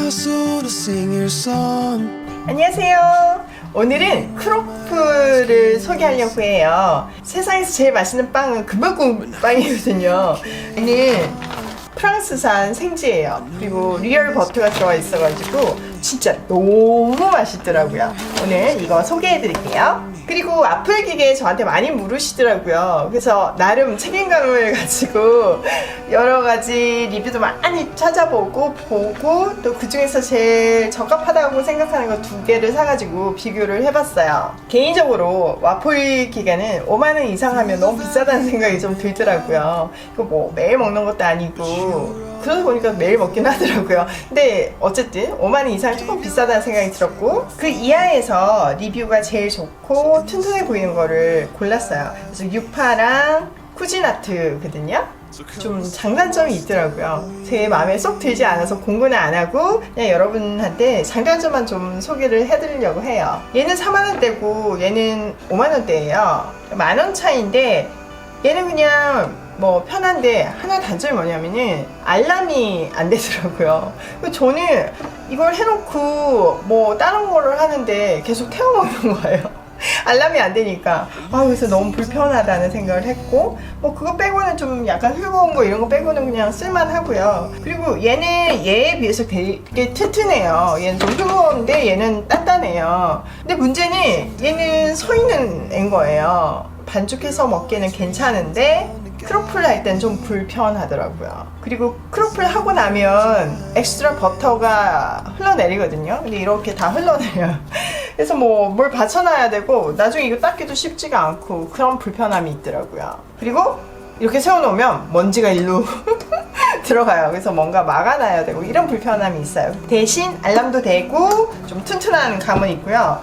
hustle to sing your song. 안녕하세요. 오늘은 크로플을 소개하려고 해요. 세상에서 제일 맛있는 빵은 금방구 빵이거든요. 얘는 프랑스산 생지예요. 그리고 리얼 버터가 들어가 있어가지고 진짜 너무 맛있더라고요. 오늘 이거 소개해드릴게요. 그리고 아플 기계 저한테 많이 물으시더라고요. 그래서 나름 책임감을 가지고 여러 가지 리뷰도 많이 찾아보고 또 그 중에서 제일 적합하다고 생각하는 거 2개를 사가지고 비교를 해봤어요. 개인적으로 와플 기계는 5만원 이상 하면 너무 비싸다는 생각이 좀 들더라고요. 이거 뭐 매일 먹는 것도 아니고 그러다 보니까 매일 먹긴 하더라고요. 근데 어쨌든 5만원 이상 조금 비싸다는 생각이 들었고 그 이하에서 리뷰가 제일 좋고 튼튼해 보이는 거를 골랐어요. 그래서 유파랑 쿠지나트거든요. 좀 장단점이 있더라고요. 제 마음에 쏙 들지 않아서 공부는 안 하고 그냥 여러분한테 장단점만 좀 소개를 해드리려고 해요. 얘는 4만원대고 얘는 5만원대예요. 만원 차이인데 얘는 그냥 뭐 편한데 하나 단점이 뭐냐면은 알람이 안 되더라고요. 저는 이걸 해놓고 뭐 다른 거를 하는데 계속 태워먹는 거예요. 알람이 안 되니까 그래서 너무 불편하다는 생각을 했고 뭐 그거 빼고는 좀 약간 흙어온 거 이런 거 빼고는 그냥 쓸만하고요. 그리고 얘는 얘에 비해서 되게 튼튼해요. 얘는 좀 흙어온데 얘는 단단해요. 근데 문제는 얘는 서 있는 앤 거예요. 반죽해서 먹기에는 괜찮은데 크로플 할 땐 좀 불편하더라고요. 그리고 크로플 하고 나면 엑스트라 버터가 흘러내리거든요. 근데 이렇게 다 흘러내려요. 그래서 뭐 뭘 받쳐놔야 되고 나중에 이거 닦기도 쉽지가 않고 그런 불편함이 있더라고요. 그리고 이렇게 세워놓으면 먼지가 일로 들어가요. 그래서 뭔가 막아놔야 되고 이런 불편함이 있어요. 대신 알람도 되고 좀 튼튼한 감은 있고요.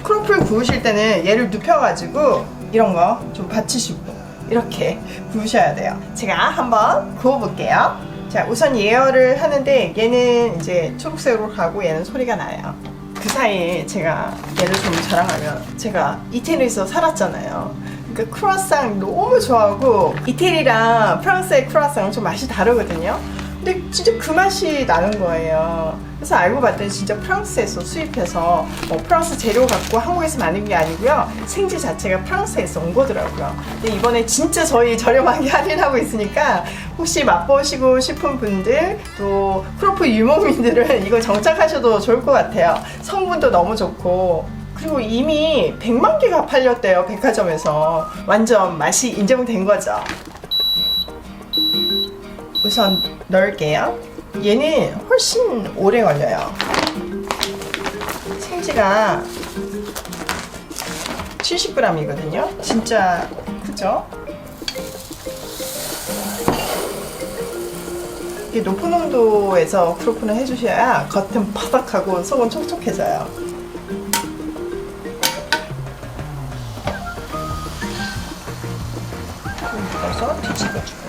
크로플 구우실 때는 얘를 눕혀가지고 이런 거 좀 받치시고 이렇게 구우셔야 돼요. 제가 한번 구워볼게요. 자, 우선 예열을 하는데 얘는 이제 초록색으로 가고 얘는 소리가 나요. 그 사이에 제가 얘를 좀 자랑하면 제가 이태리에서 살았잖아요. 그러니까 크루아상 너무 좋아하고 이태리랑 프랑스의 크루아상은 좀 맛이 다르거든요. 근데 진짜 그 맛이 나는 거예요. 그래서 알고 봤더니 진짜 프랑스에서 수입해서 프랑스 재료 갖고 한국에서 만든 게 아니고요. 생지 자체가 프랑스에서 온 거더라고요. 근데 이번에 진짜 저희 저렴하게 할인하고 있으니까 혹시 맛보시고 싶은 분들 또 크로플 유목민들은 이거 정착하셔도 좋을 것 같아요. 성분도 너무 좋고 그리고 이미 100만 개가 팔렸대요. 백화점에서. 완전 맛이 인정된 거죠. 우선 넣을게요. 얘는 훨씬 오래 걸려요. 생지가 70g이거든요. 진짜 크죠? 이게 높은 온도에서 크로플을 해주셔야 겉은 바삭하고 속은 촉촉해져요. 묻어서 뒤집어주고.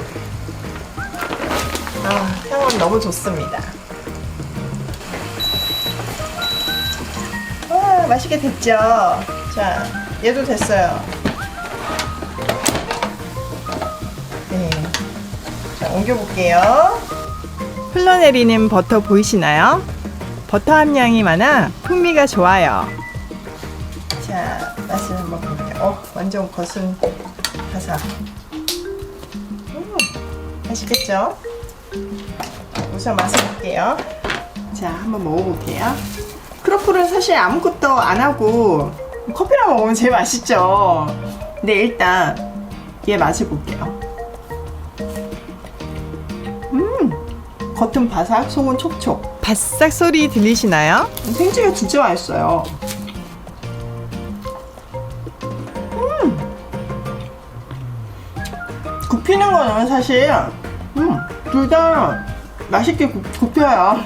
향은 너무 좋습니다. 맛있게 됐죠? 자, 얘도 됐어요. 네. 자, 옮겨볼게요. 흘러내리는 버터 보이시나요? 버터 함량이 많아 풍미가 좋아요. 자, 맛을 한번 볼게요. 완전 겉은 바삭. 맛있겠죠? 우선 맛을 볼게요. 자, 한번 먹어볼게요. 크로플은 사실 아무것도 안 하고 커피랑 먹으면 제일 맛있죠. 근데 일단 얘 맛을 볼게요. 겉은 바삭, 속은 촉촉. 바싹 소리 들리시나요? 생지가 진짜 맛있어요. 굽히는 거는 사실 둘 다 맛있게 굽혀요.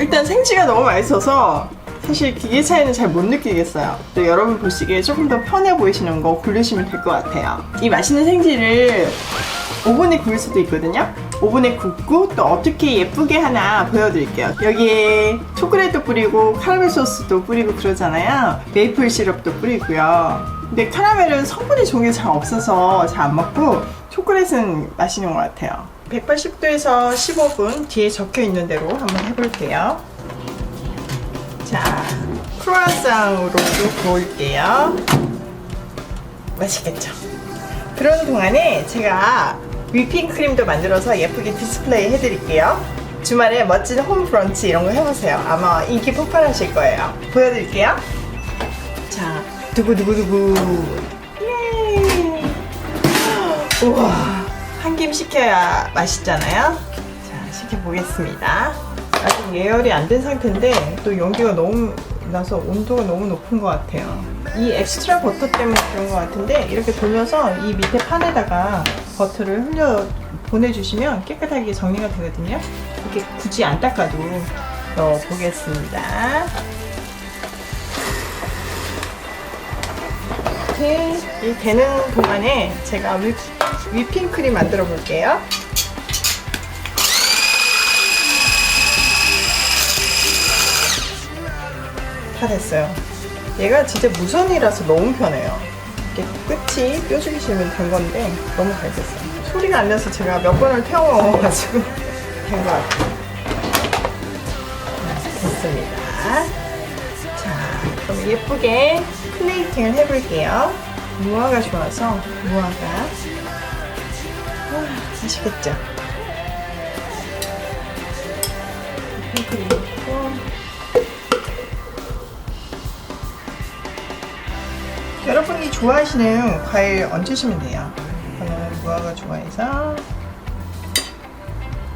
일단 생지가 너무 맛있어서 사실 기계 차이는 잘 못 느끼겠어요. 또 여러분 보시기에 조금 더 편해 보이시는 거 고르시면 될 것 같아요. 이 맛있는 생지를 오븐에 구울 수도 있거든요. 오븐에 굽고 또 어떻게 예쁘게 하나 보여드릴게요. 여기에 초콜릿도 뿌리고 카라멜 소스도 뿌리고 그러잖아요. 메이플 시럽도 뿌리고요. 근데 카라멜은 성분이 종류가 잘 없어서 잘 안 먹고 초콜릿은 맛있는 것 같아요. 180도에서 15분 뒤에 적혀 있는 대로 한번 해볼게요. 크루아상으로도 구울게요. 맛있겠죠? 그러는 동안에 제가 휘핑크림도 만들어서 예쁘게 디스플레이 해드릴게요. 주말에 멋진 홈 브런치 이런 거 해보세요. 아마 인기 폭발하실 거예요. 보여드릴게요. 자, 두구두구두구. 예. 우와, 한 김 식혀야 맛있잖아요. 자, 식혀보겠습니다. 아직 예열이 안 된 상태인데 또 연기가 너무 나서 온도가 너무 높은 것 같아요. 이 엑스트라 버터 때문에 그런 것 같은데 이렇게 돌려서 이 밑에 판에다가 버터를 흘려 보내주시면 깨끗하게 정리가 되거든요. 이렇게 굳이 안 닦아도 넣어 보겠습니다. 이렇게 이 되는 동안에 제가 휘핑크림 만들어 볼게요. 다 됐어요. 얘가 진짜 무선이라서 너무 편해요. 이렇게 끝이 뾰족해지면 된 건데 너무 잘 됐어요. 소리가 안 나서 제가 몇 번을 태워가지고 된 것 같아요. 됐습니다. 자, 그럼 예쁘게 플레이팅을 해볼게요. 무화과 좋아서 무화과. 와, 맛있겠죠? 그리고 여러분이 좋아하시는 과일 얹으시면 돼요. 저는 무화과 좋아해서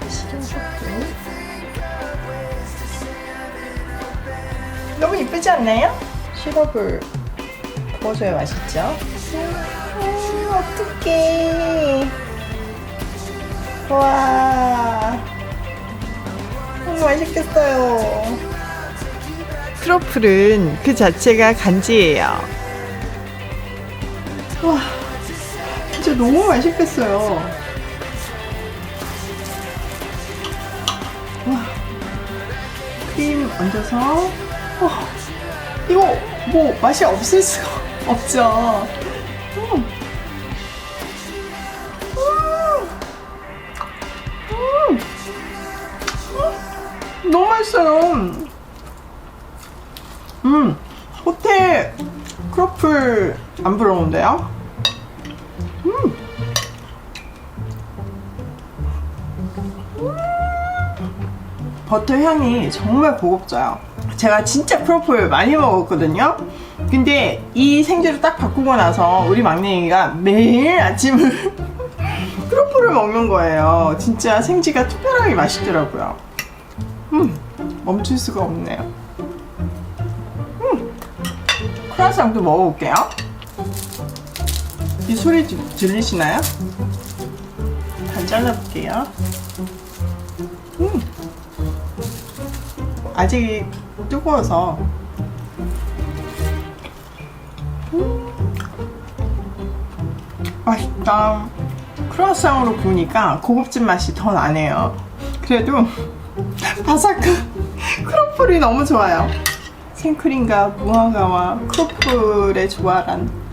식용소금. 너무 이쁘지 않나요? 시럽을 부어줘야 맛있죠? 어떡해. 와, 너무 맛있겠어요. 크로플은 그 자체가 간지예요. 와, 진짜 너무 맛있겠어요. 와, 크림 얹어서. 이거 뭐 맛이 없을 수가 없죠. 너무 맛있어요. 호텔 크로플 안 부러운데요? 버터 향이 정말 고급져요. 제가 진짜 크로플 많이 먹었거든요. 근데 이 생제로 딱 바꾸고 나서 우리 막내이가 매일 아침을 크로플을 먹는 거예요. 진짜 생지가 특별하게 맛있더라고요. 멈출 수가 없네요. 크루아상도 먹어볼게요. 이 소리 들리시나요? 반 잘라볼게요. 아직 뜨거워서. 맛있다. 크루아상으로 구우니까 고급진 맛이 더 나네요. 그래도 바삭한 크로플이 너무 좋아요. 생크림과 무화과와 크로플의 조화란.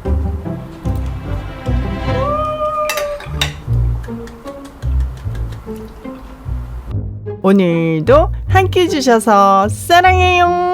오늘도 함께 해주셔서 사랑해요.